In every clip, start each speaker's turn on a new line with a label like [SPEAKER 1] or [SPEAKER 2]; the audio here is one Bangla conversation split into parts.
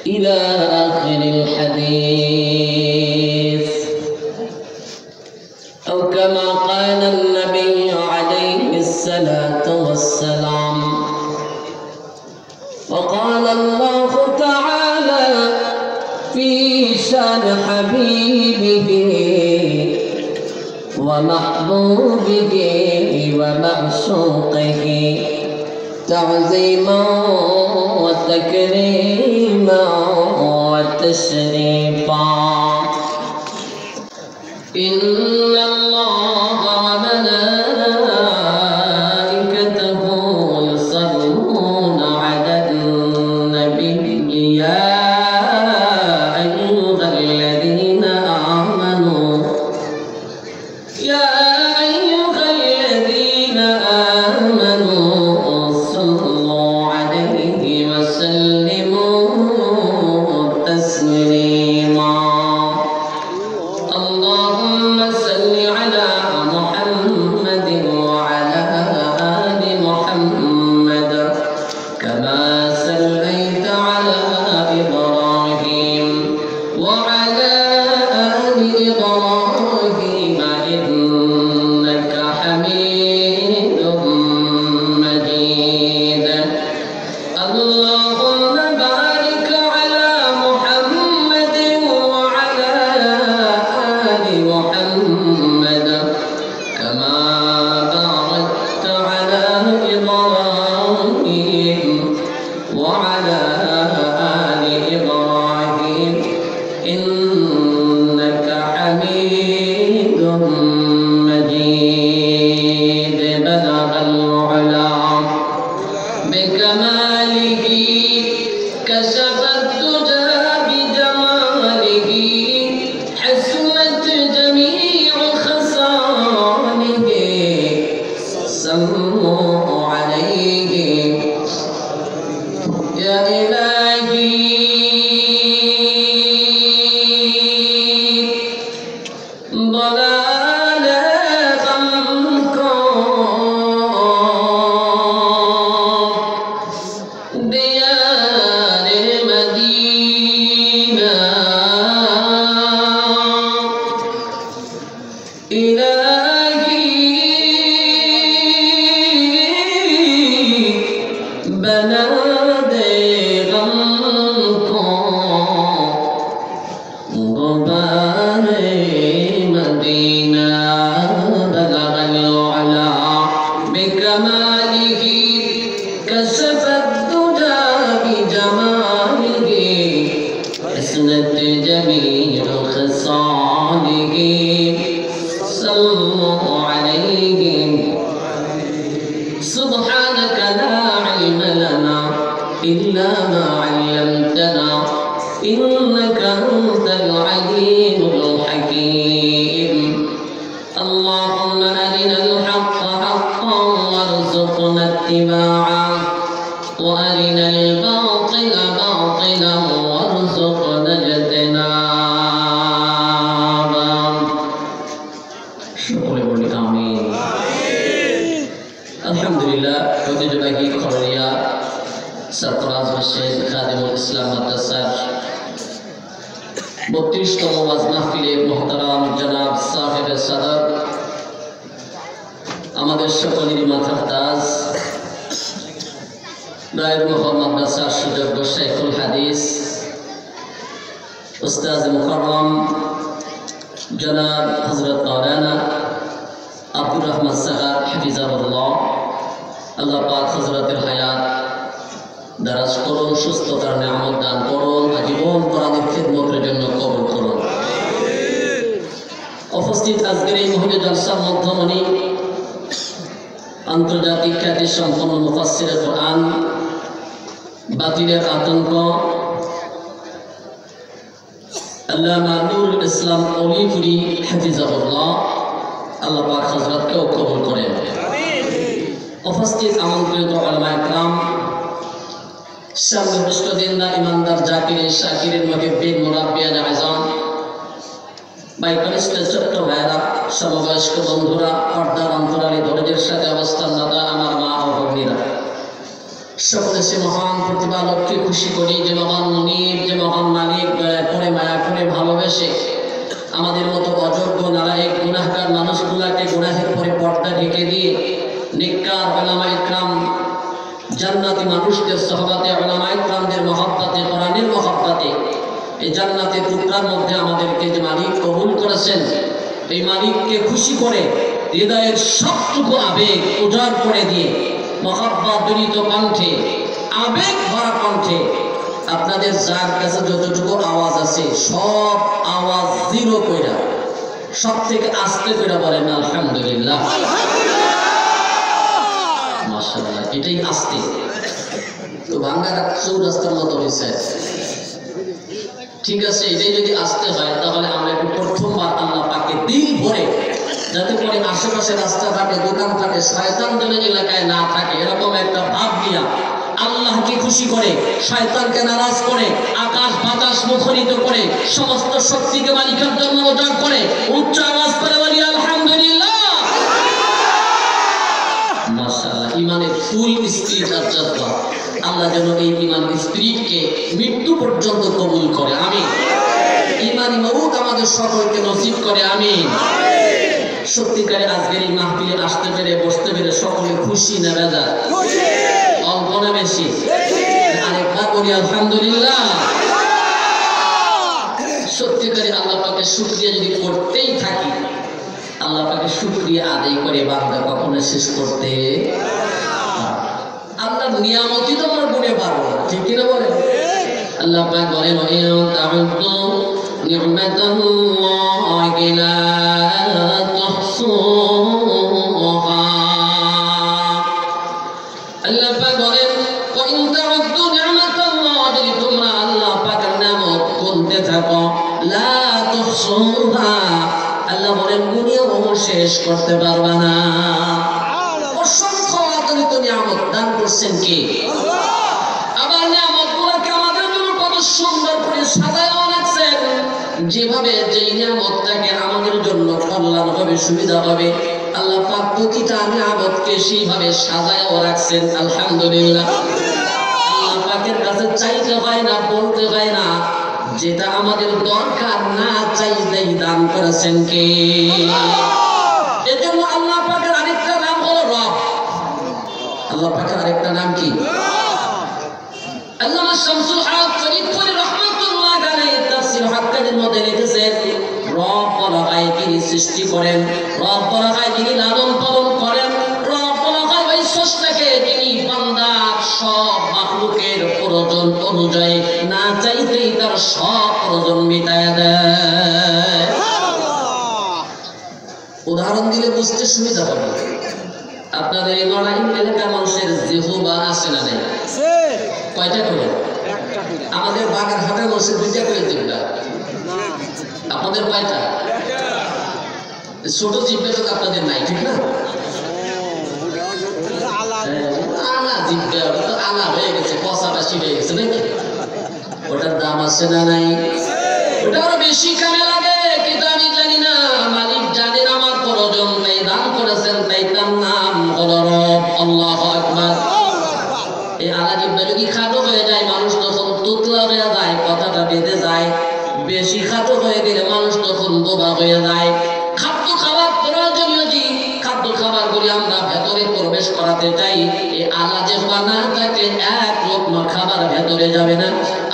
[SPEAKER 1] إلى آخر الحديث، أو كما قال النبي عليه الصلاة والسلام. وقال الله تعالى في شان حبيبه ومحبوبه ومعشوقه تعظيما وتكريما وتشريفا. إن الله وملائكته يصلون على النبي يا أيها الذين آمنوا صلوا عليه وسلموا تسليما. اللهم صل على محمد وعلى آل محمد كما صليت على إبراهيم وعلى آل إبراهيم إنك حميد مجيد. اللهم بارك على محمد وعلى آل محمد كما باركت على إبراهيم وعلى آل إبراهيم إنك حميد مجيد. بلغ العلا بكماله كشف الدجى بجماله حسنت جميع خصاله صلوا عليه يا إلهي. كشف الدجى بجماله حسنت جميع خصاله صلوا عليه. سبحانك لا علم لنا إلا ما علمتنا إنك أنت العليم الحكيم. اللهم أرنا الحق حقا وارزقنا اتباعه وأرنا الباطل باطلا وارزقنا اجتنابه. شكرا لك آمين. الحمد لله. ঐতিহ্যবাহী খবরিয়া সরফরাজ হোসেন খাদিমুল ইসলাম মাদ্রাসার 32তম ওয়াজ মাহফিলে মুহতারাম জনাব সাহেব সদর আমাদের সকলেরই মাথার তাজ রায়ের মোহাম্মদ মাদ্রাসার সুযোগ্য শাইখুল হাদিস উস্তাদ মুকাররম জনাব হযরত মাওলানা আব্দুর রহমান সাগার হাফিজাহুল্লাহ। আল্লাহ পাক হযরতের হায়াত দারাজ করুন, সুস্থতার নিয়ামত দান করুন, আজীবন কোরআনের খিদমতের জন্য কবুল করুন। উপস্থিত আজকের এই মহফিল জলসার মধ্যমণি আন্তর্জাতিক খ্যাতি সম্পন্ন মুফাসসিরে কোরআন, বাতিলের আতঙ্ক আল্লামা নুরুল ইসলাম অলিপুরি হাফিজাহুল্লাহ। আল্লাহ পাক হযরতকেও কবুল করেন। উপস্থিত আমন্ত্রিত উলামা ইকরাম, সর্বশ্রেষ্ঠ দিনদার ইমানদার জাকির শাকিরের মুহিব্বিন মুরাব্বিয়ান আযম, বাইকনিষ্ঠ ছোট্ট ভাইরা, সমবয়স্ক বন্ধুরা, পর্দার অন্তরালে ধৈর্যের সাথে অবস্থানরত আমার মা ও ভগ্নীরা, সকলে সে মহান প্রতিপালককে খুশি করি যে মহান মুনিব, যে মানুষদের সহবতে উলামায়ে কিরামদের মহব্বতে কোরআনের মহব্বতে এই জান্নাতের টুকরার মধ্যে আমাদেরকে যে মালিক কবুল করেছেন এই মালিককে খুশি করে হৃদয়ের সবটুকু আবেগ উজাড় করে দিয়ে মহব্বত জড়িত কণ্ঠে আবেগ ভরা কণ্ঠে আপনাদের যার কাছে যতটুকু আওয়াজ আছে সব আওয়াজ জিরো কইরা সব থেকে আস্তে করে বলেন আলহামদুলিল্লাহ। মাশাআল্লাহ, এটাই আস্তে। তো ভাঙ্গার চৌরাস্তার মতো হয়েছে, ঠিক আছে। এটাই যদি আস্তে হয় তাহলে আমরা একটু প্রথমবার আল্লাহ পাকে দিল ভরে, যাতে করে আশেপাশে রাস্তাঘাটে দোকানপাটে শয়তান যেন এলাকায় না থাকে এরকম একটা ভাব নিয়ে আল্লাহকে খুশি করে শয়তানকে নারাজ করে আকাশ বাতাস মুখরিত করে সমস্ত শক্তিকে মালিকের জন্য উজাড় করে উচ্চ আওয়াজ করে বলি আলহামদুলিল্লাহ। মাশাআল্লাহ, ইমানের ফুল স্পিরিট আর জজ্বা আল্লাহ যেন এই ইমান স্পিরিটকে মৃত্যু পর্যন্ত কবুল করে, আমিন। ইমানি মউত আমাদের সকলকে নসিব করে, আমিন। সত্যিকারে আজকের এই মাহফিলে আসতে পেরে বসতে পেরে সকলে খুশি না বেজার? অল্প না বেশি? আরেকবার বলি আলহামদুলিল্লাহ। সত্যিকারে আল্লাহ পাকের শুকরিয়া যদি করতেই থাকি, আল্লাহ পাকের শুকরিয়া আদায় করে বান্দা কখনো শেষ করতে আল্লাহ নিয়ামতই তো আমরা গুণে পারবো না, ঠিক কিনা বলেন? আল্লাহ পাক বলেন তাউদ্দু নি'মাতাল্লাহি লা তুহসুহা। আল্লাহ পাক বলেন ওয়া ইন তাউদ্দু নি'মাতাল্লাহ, যদি তোমরা আল্লাহ পাকের নিয়ামত গুনতে থাকো লা তুহসুহা, আল্লাহ বলেন গুনিয়াও শেষ করতে পারবা না। অসংখ্য অগণিত নিয়ামত দান করছেন কে? আবার নিয়ামতগুলোকে আমাদের জন্য কত সুন্দর করে সাজায়ও রাখছেন, যেভাবে যেই নিয়ামতটাকে আমাদের জন্য কল্যাণ হবে সুবিধা হবে আল্লাহ পাক প্রতিটা নিয়ামতকে সেইভাবে সাজায়ও রাখছেন। আলহামদুলিল্লাহ। আল্লাহ পাকের কাছে চাইতে হয় না, বলতে হয় না, যেটা আমাদের দরকার না চাইতেই দান করেছেন কে? এজন্য আল্লাহ পাকের আরেকটা নাম হলো রব। আল্লাহ পাকের আরেকটা নাম কি? আল্লামা শামসুল হক ফরিদপুরি রাহমাতুল্লাহ আলাইহি তাফসীর হাক্কানির মধ্যে লিখেছেন রব বলা হয় যিনি সৃষ্টি করেন, রব বলা হয় যিনি লালন পালন করেন, রব বলা হয় ওই স্রষ্টাকে যিনি বান্দার সব মাখলুকের প্রয়োজন অনুযায়ী না চাইতেই তার সব প্রয়োজন মিটায় দেয়। উদাহরণ দিলে বুঝতে সুবিধা হবে। আপনাদের এই লড়াই এলাকার মানুষের জিহ্বা আছে না নাই? কয়টা করে? আমাদের বাগেরহাটের মানুষের দুইটা করে জিহ্বা। আপনাদের কয়টা? ছোট জিহ্বা তো আপনাদের নাই, ঠিক না? আলা জিহ্বা, ওটা তো আলা হয়ে গেছে, কষাবাসি হয়ে গেছে নাকি? ওটার দাম আছে না নাই? ওটা আরো বেশি কামে লাগে, কিন্তু আমি জানি না, মালিক জানেন আমার প্রয়োজন তাই দান করেছেন, তাই তার নাম হলো রব। আল্লাহু আকবার। এই আলা জিহ্বা যদি খাটো হয়ে যায় মানুষ তখন তুতলা হয়ে যায়, কথাটা বেঁধে যায়। বেশি খাটো হয়ে গেলে মানুষ তখন বোবা হয়ে যায়। খাদ্য খাবার প্রয়োজনীয় যে খাদ্য খাবার গুলি আমরা ভেতরে প্রবেশ করাতে চাই, এই আলা জিহ্বা না থাকলে এক লোকমা খাবার ভেতরে যাবে না।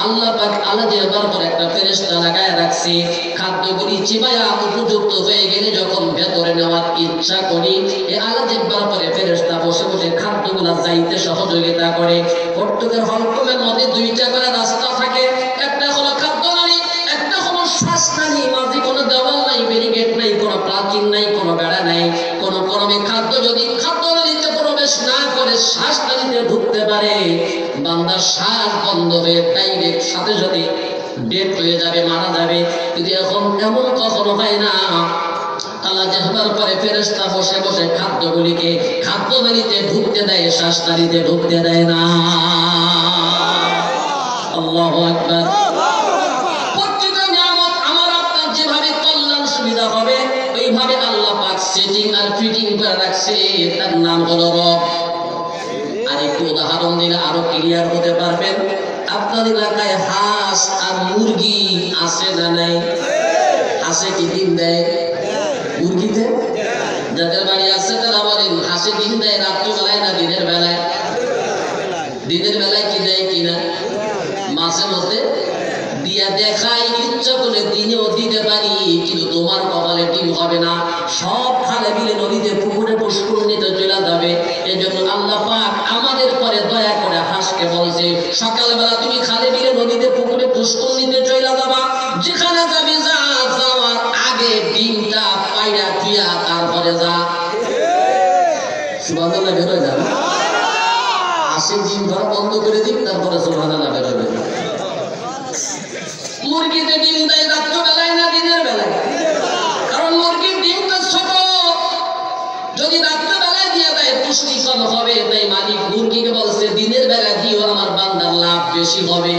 [SPEAKER 1] আল্লাহ পাক আলা জিহ্বার পর একটা ফেরেশতা লাগায় রাখছে, খাদ্যগুলি চিবায়া উপযুক্ত হয়ে গেলে যখন ভেতরে নেওয়ার ইচ্ছা করি এই আলা জিহ্বার পরে ফেরেশতা বসে বসে খাদ্যগুলা যাইতে সহযোগিতা করে। প্রত্যেকের হলকমের মধ্যে দুইটা করে রাস্তা থাকে, একটা হলো খাদ্যনালী, একটা হলো শ্বাসনালী। মাঝে কোনো দেওয়াল নাই, ব্যারিকেড নাই, কোনো প্রাচীর নাই, কোনো বেড়া নাই। কোনো ক্রমে খাদ্য যদি খাদ্যনালীতে প্রবেশ না করে শ্বাসনালীতে ঢুকতে পারে, বান্দার শ্বাস বন্ধ হয়ে ডাইরেক্ট সাথে সাথে ডেড হয়ে যাবে, মারা যাবে। কিন্তু এখন এমন কখনো হয় না। আল্লাহ জিহ্বার পরে ফেরেশতা বসে বসে খাদ্যগুলিকে খাদ্যনালীতে ঢুকতে দেয়, শ্বাসনালীতে ঢুকতে দেয় না। আল্লাহু আকবার। প্রত্যেকটা নিয়ামত আমার আপনার যেভাবে কল্যাণ সুবিধা হবে ওইভাবে আল্লাহ পাক সেটিং আর ফিটিং করে রাখছে, তার নাম হলো রব। আর একটু উদাহরণ দিলে আরো ক্লিয়ার হতে পারবেন। আপনার এলাকায় হাঁস আর মুরগি আছে না নাই? হাঁসে কি ডিম দেয়? মুরগিতে? যাদের বাড়ি আছে তারা বলেন হাঁসে ডিম দেয় রাত্রিবেলায় না দিনের বেলায়? দিনের বেলায় কি দেয় কিনা মাঝে মধ্যে দিয়া দেখাই ইচ্ছা করে দিনেও দিতে পারি, কিন্তু তোমার কপালে ডিম হবে না, সব খালে বিলে নদীতে পুকুরে পুষ্করিণীতে চলে যাবে। এজন্য আল্লাহ পাক আমাদের পরে দয়া করে হাঁসকে বলছে, সকালবেলা তুমি খালে বিলে নদীতে পুকুরে পুষ্করিণীতে চলে যাবা, যেখানে যাবি যা, যাওয়ার আগে ডিমটা পায়রা দিয়া তারপরে যা। সুবহানাল্লাহ বের হয়ে যাবে, আসে ডিম ধরা বন্ধ করে দিন, তারপরে সুবহানাল্লাহ বের হবে। মুরগিতে ডিম দেয় রাত্রবেলায় না দিনের বেলায়? কারণ মুরগির ডিমটা ছোট, যদি রাত্রবেলায় দিয়ে দেয় পুষ্টি কম হবে, তাই মালিক মুরগিকে বলছে দিনের বেলা দিও, আমার বান্দার লাভ বেশি হবে।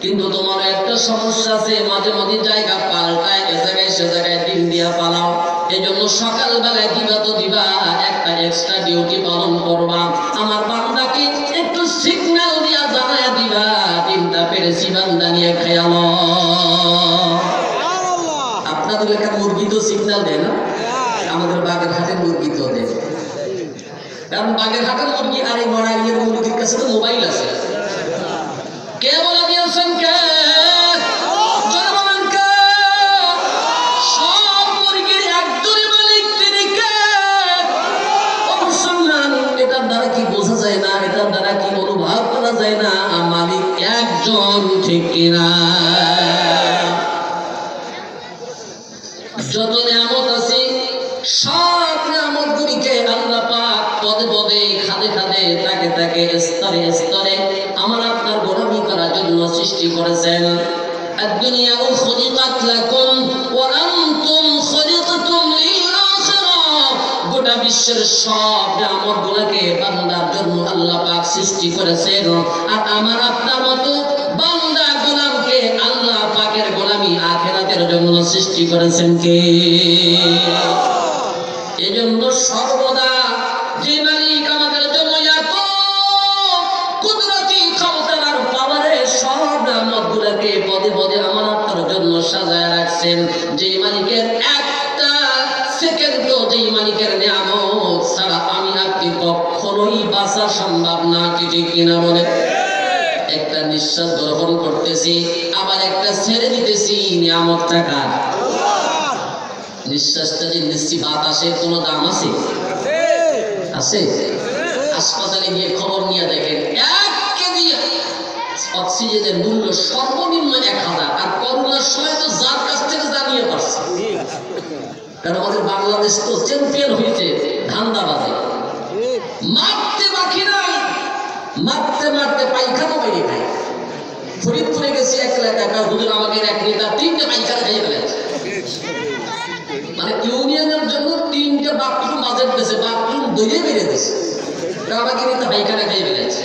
[SPEAKER 1] কিন্তু তোমার একটা সমস্যা আছে, মাঝে মাঝে জায়গা পাল্টায়, এ জায়গায় সে জায়গায় ডিম দিয়া পালাও। এই জন্য সকালবেলায় দিবা তো দিবা, একটা এক্সট্রা ডিউটি পালন করবা, আমার বান্দাকে একটু সিগন্যাল দিয়া জানায় দিবা ডিমটা পেরেছি, বান্দা নিয়ে খেয়ালো। আপনাদের এলাকার মুরগি তো সিগন্যাল দেয় না, আমাদের বাগেরহাটের মুরগি তো দেয়, কারণ বাগেরহাটের মুরগি আর এই মরাইলের মুরগির কাছে তো মোবাইল আছে। কে বলে দিয়েছেন? কে? সব মুরগির একজনই মালিক, তিনি কে? অনুসন্ধান, এটার দ্বারা কি বোঝা যায় না, এটার দ্বারা কি অনুভব করা যায় না মালিক একজন, ঠিক কিনা? যত নিয়ামত আছে সব নিয়ামত গুলিকে আল্লাহ পাক পদে পদে খাদে খাদে তাকে তাকে স্তরে স্তরে আমার আপনার গোলামি করার জন্য সৃষ্টি করেছেন। الدنيا خلقت لكم وأنتم خلقتم للآخرة। গোটা বিশ্বের সব নিয়ামতগুলোকে বান্দার জন্য আল্লাহ পাক সৃষ্টি করেছেন, আর আমার আপনার মতো বান্দা গোলামকে আল্লাহ পাকের গোলামি আখিরাতের জন্য সৃষ্টি করেছেন কে? এজন্য সর্বদা যে মালিক আমাদের জন্য এত কুদরতি ক্ষমতার আর পাওয়ারে সব নিয়ামতগুলোকে পদে পদে আমার আপনার জন্য সাজায় রাখছেন, যে মালিকের একটা সেকেন্ড, যেই মালিকের নিয়ামত ছাড়া আমি আপনি কখনোই বাঁচা সম্ভব না, কি ঠিক কিনা বলে? একটা নিঃশ্বাস গ্রহণ করতেছি, আবার একটা ছেড়ে দিতেছি, নিয়ামতটা কার? নিঃশ্বাসটা যে নিচ্ছি, বাতাসের কোনো দাম আছে? আছে? হাসপাতালে গিয়ে খবর নিয়ে দেখেন 1 কেজি অক্সিজেনের মূল্য সর্বনিম্ন 1000, আর করোনার সময় তো যার কাছ থেকে জানিয়ে পারছে, কারণ আমাদের বাংলাদেশ তো চ্যাম্পিয়ন হয়েছে ধান্দাবাজে, মারতে বাকি নাই, মারতে মারতে পায়খানা বেরিয়ে খায়। ফরিদপুরে গেছি এক এলাকা, হুজুর আমাকে এক নেতা 3টে পায়খানা খেয়ে ফেলেছে, মানে ইউনিয়নের জন্য 3টে বাথরুম বাজেট দিয়েছে, বাথরুম দইয়ে বেরিয়ে দিয়েছে, আমাকে নেতা পায়খানা খেয়ে ফেলেছে।